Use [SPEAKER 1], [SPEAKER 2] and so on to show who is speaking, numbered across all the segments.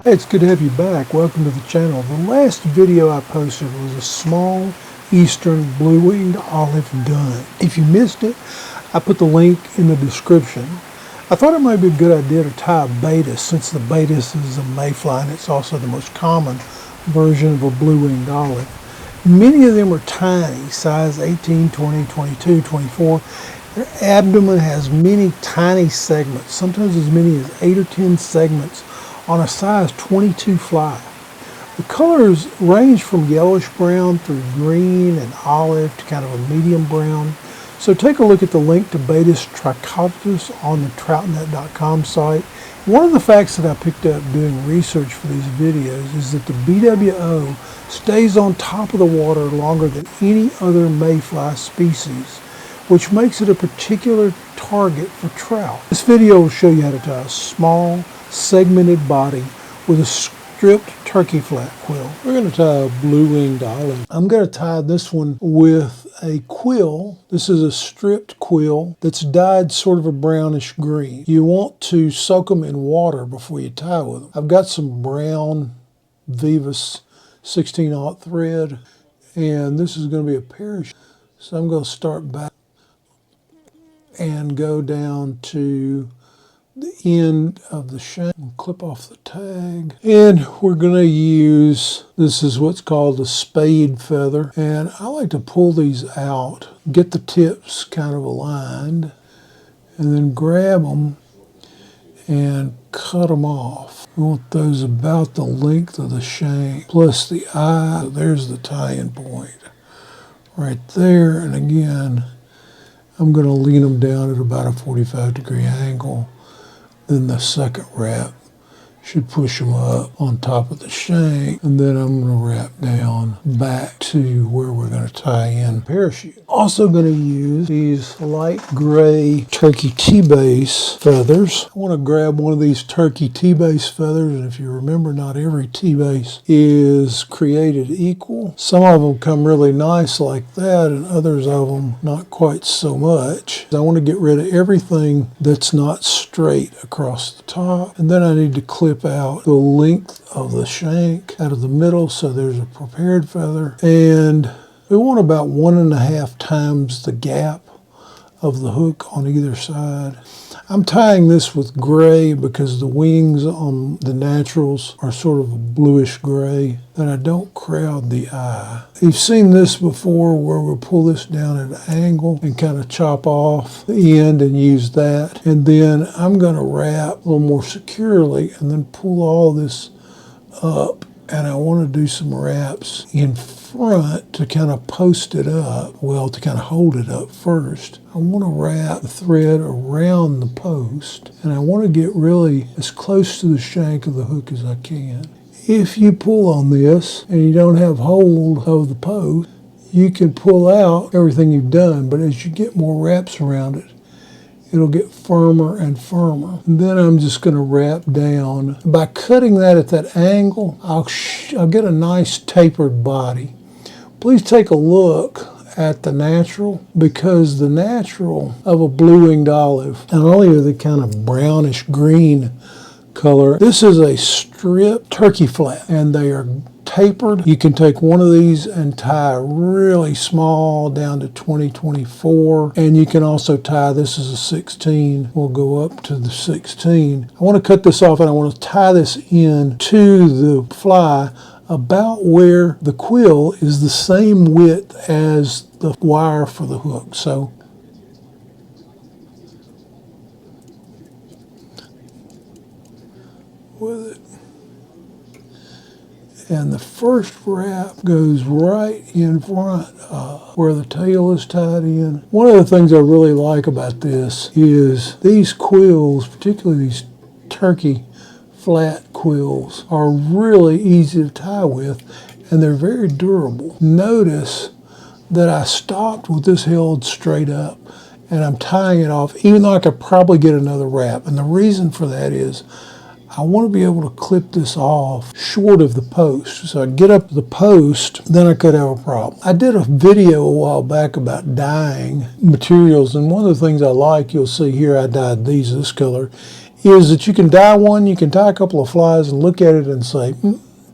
[SPEAKER 1] Hey, it's good to have you back. Welcome to the channel. The last video I posted was a small eastern blue-winged olive gun. If you missed it, I put the link in the description. I thought it might be a good idea to tie a Baetis, since the Baetis is a mayfly and it's also the most common version of a blue-winged olive. Many of them are tiny, size 18, 20, 22, 24. Their abdomen has many tiny segments, sometimes as many as 8 or 10 segments on a size 22 fly. The colors range from yellowish brown through green and olive to kind of a medium brown. So take a look at the link to Baetis trichotis on the troutnet.com site. One of the facts that I picked up doing research for these videos is that the BWO stays on top of the water longer than any other mayfly species, which makes it a particular target for trout. This video will show you how to tie a small, segmented body with a stripped turkey flat quill. We're going to tie a blue-winged olive. I'm going to tie this one with a quill. This is a stripped quill that's dyed sort of a brownish green. You want to soak them in water before you tie with them. I've got some brown Vise 16/0 thread, and this is going to be a parachute. So I'm going to start back and go down to the end of the shank, clip off the tag, and we're going to use, this is what's called a spade feather, and I like to pull these out, get the tips kind of aligned, and then grab them and cut them off. We want those about the length of the shank plus the eye. So there's the tie-in point right there, and again I'm going to lean them down at about a 45-degree angle. Then the second wrap should push them up on top of the shank, and then I'm going to wrap down back to where we're going to tie in parachute. Also going to use these light gray turkey T-base feathers. I want to grab one of these turkey T-base feathers, and if you remember, not every T-base is created equal. Some of them come really nice like that, and others of them not quite so much. I want to get rid of everything that's not straight across the top, and then I need to clip out the length of the shank out of the middle, so there's a prepared feather, and we want about 1.5 times the gap of the hook on either side. I'm tying this with gray because the wings on the naturals are sort of a bluish gray, that I don't crowd the eye. You've seen this before where we'll pull this down at an angle and kind of chop off the end and use that. And then I'm going to wrap a little more securely and then pull all this up. And I want to do some wraps in front to kind of post it up, well, to kind of hold it up first. I want to wrap the thread around the post, and I want to get really as close to the shank of the hook as I can. If you pull on this and you don't have hold of the post, you can pull out everything you've done, but as you get more wraps around it, it'll get firmer and firmer. And then I'm just going to wrap down. By cutting that at that angle, I'll get a nice tapered body. Please take a look at the natural, because the natural of a blue-winged olive, not only are they kind of brownish green color, this is a stripped turkey flat, and they are tapered. You can take one of these and tie really small down to 20, 24, and you can also tie, this is a 16, we'll go up to the 16. I want to cut this off and I want to tie this in to the fly about where the quill is the same width as the wire for the hook. So with it. And the first wrap goes right in front of where the tail is tied in. One of the things I really like about this is these quills, particularly these turkey flat quills, are really easy to tie with, and they're very durable. Notice that I stopped with this held straight up, and I'm tying it off, even though I could probably get another wrap. And the reason for that is I want to be able to clip this off short of the post. So I get up to the post, then I could have a problem. I did a video a while back about dyeing materials, and one of the things I like, you'll see here I dyed these this color, is that you can dye one, you can tie a couple of flies and look at it and say,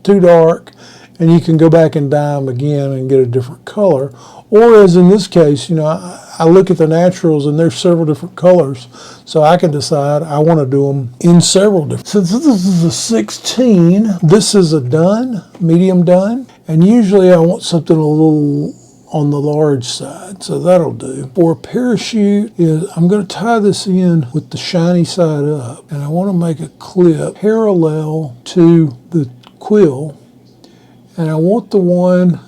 [SPEAKER 1] too dark, and you can go back and dye them again and get a different color. Or as in this case, you know, I look at the naturals and there's several different colors, so I can decide I want to do them in several different. Since this is a 16, this is a done, medium done, and usually I want something a little on the large side, so that'll do. For a parachute, I'm going to tie this in with the shiny side up, and I want to make a clip parallel to the quill, and I want the one,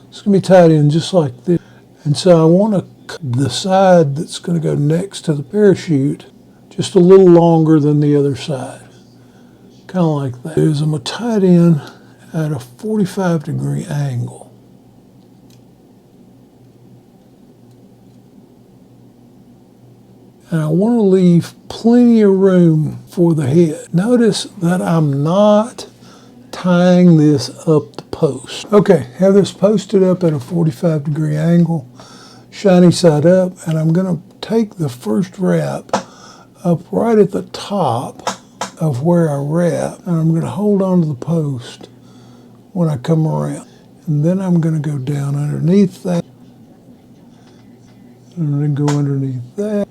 [SPEAKER 1] it's going to be tied in just like this, and so I want the side that's going to go next to the parachute just a little longer than the other side, kind of like that. I'm going to tie it in at a 45-degree angle. And I want to leave plenty of room for the head. Notice that I'm not tying this up the post. Okay, have this posted up at a 45-degree angle, shiny side up, and I'm going to take the first wrap up right at the top of where I wrap, and I'm going to hold on to the post when I come around. And then I'm going to go down underneath that, and then go underneath that.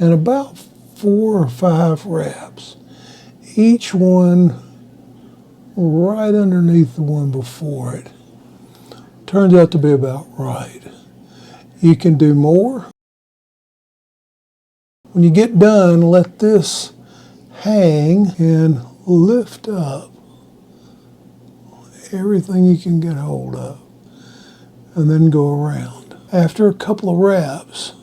[SPEAKER 1] And about 4 or 5 wraps, each one right underneath the one before it. Turns out to be about right. You can do more. When you get done, let this hang and lift up everything you can get hold of, and then go around. After a couple of wraps,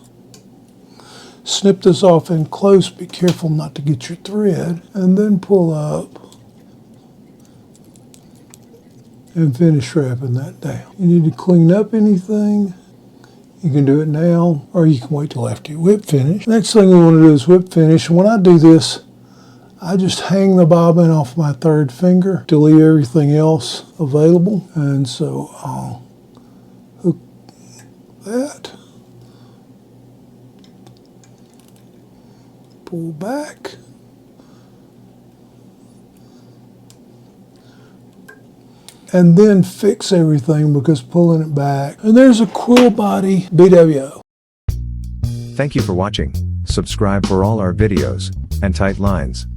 [SPEAKER 1] snip this off in close, be careful not to get your thread, and then pull up and finish wrapping that down. You need to clean up anything, you can do it now, or you can wait till after you whip finish. Next thing we want to do is whip finish. When I do this, I just hang the bobbin off my third finger to leave everything else available, and so I'll hook that. Pull back, and then fix everything because pulling it back. And there's a quill body BWO.
[SPEAKER 2] Thank you for watching. Subscribe for all our videos and tight lines.